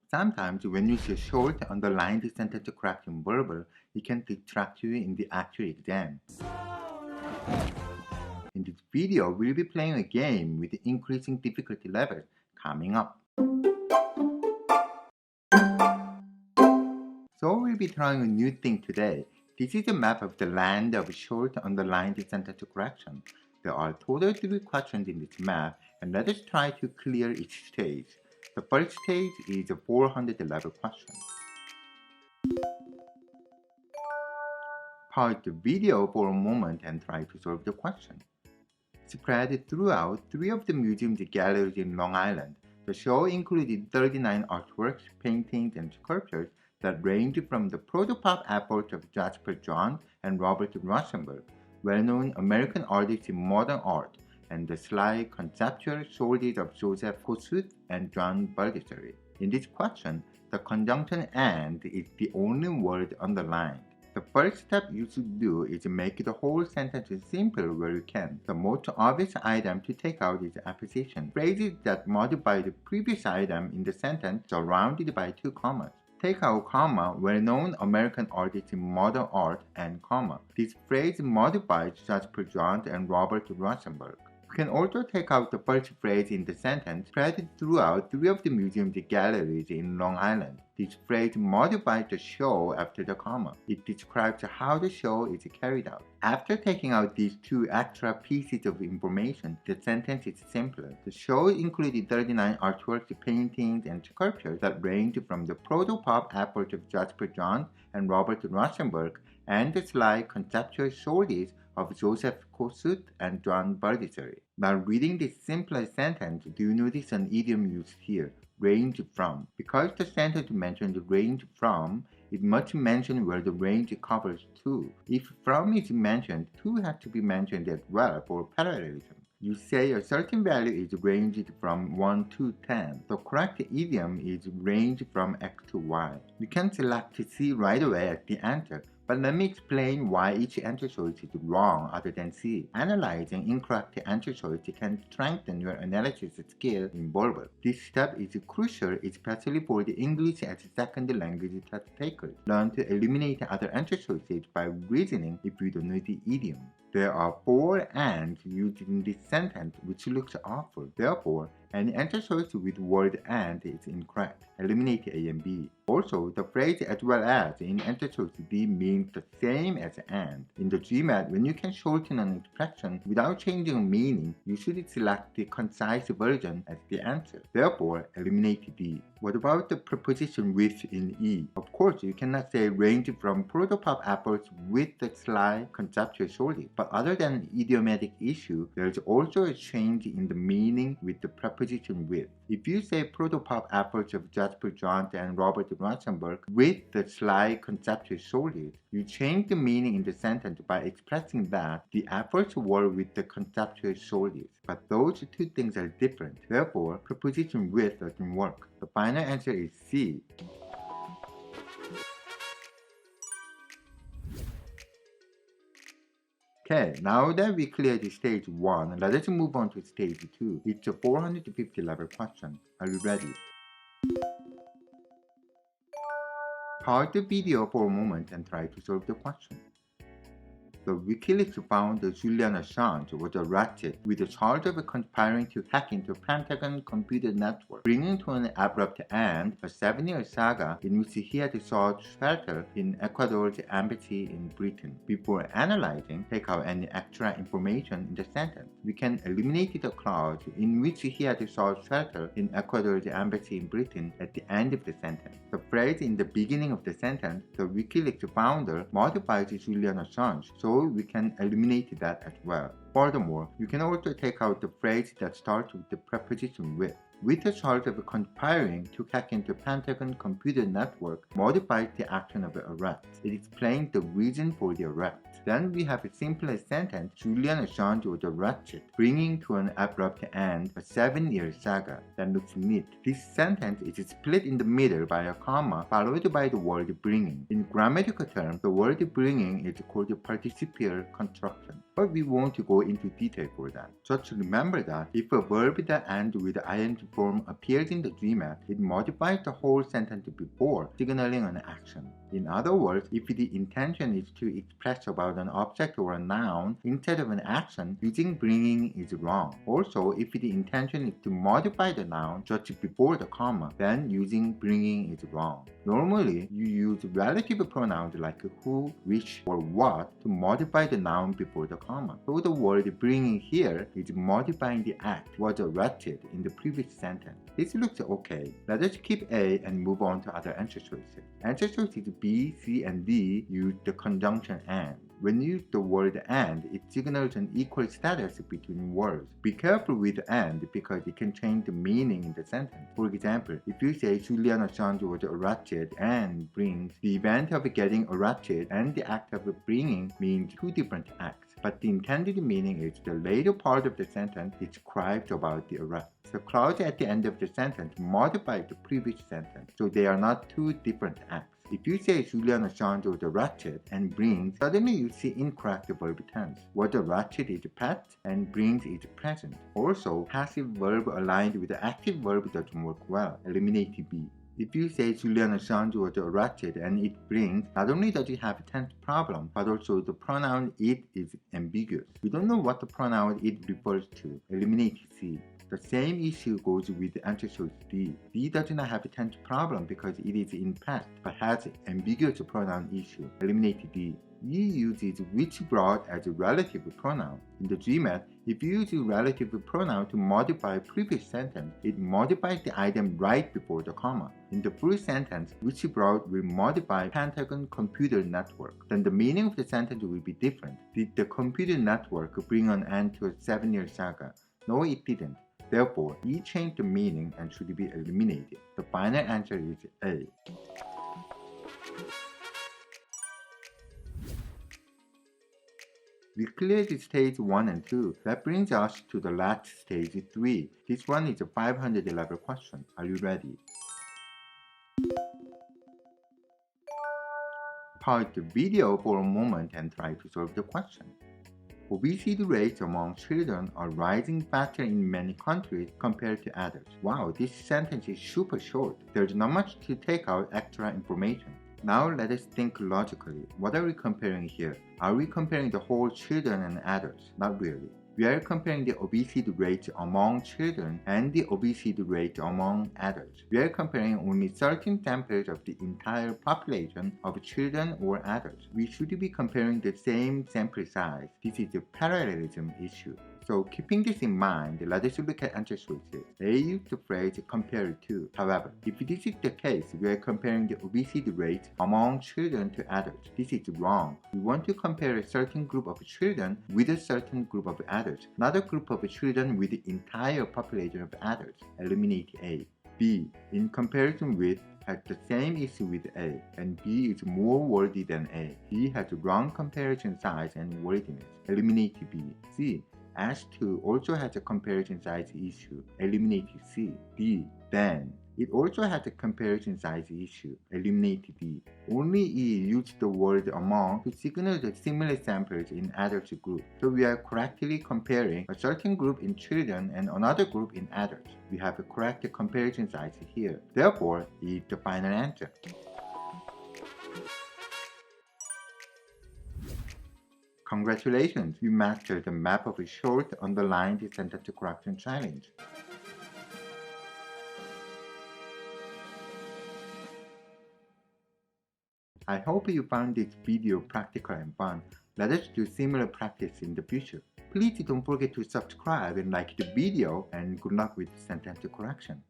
Sometimes when you see a short underlined sentence correction verbal, it can distract you in the actual exam. In this video, we'll be playing a game with increasing difficulty levels coming up. So we'll be trying a new thing today. This is a map of the land of short underlined sentence correction. There are total 3 questions in this map, and let us try to clear each stage. The first stage is a 400 level question. Pause the video for a moment and try to solve the question. Spread throughout 3 of the museum's galleries in Long Island, the show included 39 artworks, paintings, and sculptures that range from the proto-pop efforts of Jasper Johns and Robert Rauschenberg, well-known American artists in modern art, and the sly conceptual shoulders of Joseph Kossuth and John Baldessari. In this question, the conjunction "and" is the only word underlined. The first step you should do is make the whole sentence simple where you can. The most obvious item to take out is apposition, phrases that modify the previous item in the sentence surrounded by 2 commas. Take out comma, well-known American artists in modern art, and comma. This phrase modifies Jasper Johns and Robert Rauschenberg. You can also take out the first phrase in the sentence, spread throughout 3 of the museum's galleries in Long Island. This phrase modifies the show after the comma. It describes how the show is carried out. After taking out these 2 extra pieces of information, the sentence is simpler. The show included 39 artworks, paintings, and sculptures that range from the proto-pop efforts of Jasper Johns and Robert Rauschenberg and the sly conceptual shoulders of Joseph Kossuth and John Baldessari. Now reading this simpler sentence, do you notice an idiom used here, range from? Because the sentence mentioned range from, it must mention where the range covers to. If from is mentioned, to has to be mentioned as well for parallelism. You say a certain value is ranged from 1 to 10. The correct idiom is range from x to y. You can select C right away as the answer, but let me explain why each answer choice is wrong other than C. Analyzing incorrect answer choice can strengthen your analysis skill in verbal. This step is crucial, especially for the English as a second language test takers. Learn to eliminate other answer choices by reasoning if you don't know the idiom. There are 4 ands used in this sentence, which looks awful. Therefore, any answer choice with word and is incorrect. Eliminate A and B. Also, the phrase as well as in answer choice D means the same as and. In the GMAT, when you can shorten an expression without changing meaning, you should select the concise version as the answer. Therefore, eliminate D. What about the preposition with in E? Of course, you cannot say range from proto-pop efforts with the sly conceptual shoulders. But other than idiomatic issue, there is also a change in the meaning with the preposition with. If you say proto-pop efforts of Jasper Johns and Robert Rauschenberg with the sly conceptual shoulders, you change the meaning in the sentence by expressing that the efforts were with the conceptual shoulders. But those 2 things are different. Therefore, preposition with doesn't work. The final answer is C. Okay, now that we cleared stage 1, let us move on to stage 2. It's a 450 level question. Are you ready? Pause the video for a moment and try to solve the question. The WikiLeaks founder Julian Assange was arrested with the charge of conspiring to hack into Pentagon computer network, bringing to an abrupt end a 7-year saga in which he had sought shelter in Ecuador's embassy in Britain. Before analyzing, take out any extra information in the sentence. We can eliminate the clause in which he had sought shelter in Ecuador's embassy in Britain at the end of the sentence. The phrase in the beginning of the sentence, the WikiLeaks founder, modifies Julian Assange, so we can eliminate that as well. Furthermore, you can also take out the phrase that starts with the preposition with. With the charge of conspiring to hack into Pentagon computer network modifies the action of the arrest. It explains the reason for the arrest. Then we have a simpler sentence, Julian Assange was arrested, bringing to an abrupt end a 7-year saga. That looks neat. This sentence is split in the middle by a comma followed by the word bringing. In grammatical terms, the word bringing is called a participial construction. but we won't go into detail for that. Just remember that if a verb that ends with ing form appears in the GMAT, it modifies the whole sentence before signaling an action. In other words, if the intention is to express about an object or a noun instead of an action, using bringing is wrong. Also, if the intention is to modify the noun just before the comma, then using bringing is wrong. Normally, you use relative pronouns like who, which, or what to modify the noun before the comma. So the word bringing here is modifying the act was arrested in the previous sentence. This looks okay. Let us keep A and move on to other answer choices. Answer choices B, C, and D use the conjunction and. When you use the word and, it signals an equal status between words. Be careful with and because it can change the meaning in the sentence. For example, if you say Julian Assange was arrested and brings, the event of getting arrested and the act of bringing means two different acts. But the intended meaning is the later part of the sentence describes about the arrest. The clause at the end of the sentence modifies the previous sentence, so they are not two different acts. If you say Julian Assange was arrested and brings, suddenly you see incorrect verb tense. Was arrested is past and brings is present. Also, passive verb aligned with the active verb doesn't work well. Eliminate B. If you say Julian Assange was arrested and it brings, not only does it have a tense problem, but also the pronoun it is ambiguous. We don't know what the pronoun it refers to. Eliminate C. The same issue goes with the answer choice D. D does not have a tense problem because it is in past, but has ambiguous pronoun issue. Eliminate D. E uses which brought as a relative pronoun. In the GMAT, if you use a relative pronoun to modify previous sentence, it modifies the item right before the comma. In the full sentence, which brought will modify Pentagon Computer Network. Then the meaning of the sentence will be different. Did the computer network bring an end to a 7-year saga? No, it didn't. Therefore, E changed the meaning and should be eliminated. The final answer is A. We cleared stage 1 and 2. That brings us to the last stage 3. This one is a 500 level question. Are you ready? Pause the video for a moment and try to solve the question. Obesity rates among children are rising faster in many countries compared to others. Wow, this sentence is super short. There's not much to take out extra information. Now let us think logically. What are we comparing here? Are we comparing the whole children and adults? Not really. We are comparing the obesity rate among children and the obesity rate among adults. We are comparing only certain samples of the entire population of children or adults. We should be comparing the same sample size. This is a parallelism issue. So keeping this in mind, let us look at answer choices. They use the phrase compared to. However, if this is the case, we are comparing the obesity rate among children to adults. This is wrong. We want to compare a certain group of children with a certain group of adults, not a group of children with the entire population of adults. Eliminate A. B. In comparison with has the same issue with A, and B is more wordy than A. B has wrong comparison size and wordiness. Eliminate B. C. S2 also has a comparison size issue. Eliminate C. D. Then. It also has a comparison size issue. Eliminate D. Only E used the word among to signal the similar samples in adults group. So we are correctly comparing a certain group in children and another group in adults. We have a correct comparison size here. Therefore, E is the final answer. Congratulations, you mastered the map of a short underlined sentence correction challenge. I hope you found this video practical and fun. Let us do similar practice in the future. Please don't forget to subscribe and like the video, and good luck with sentence correction.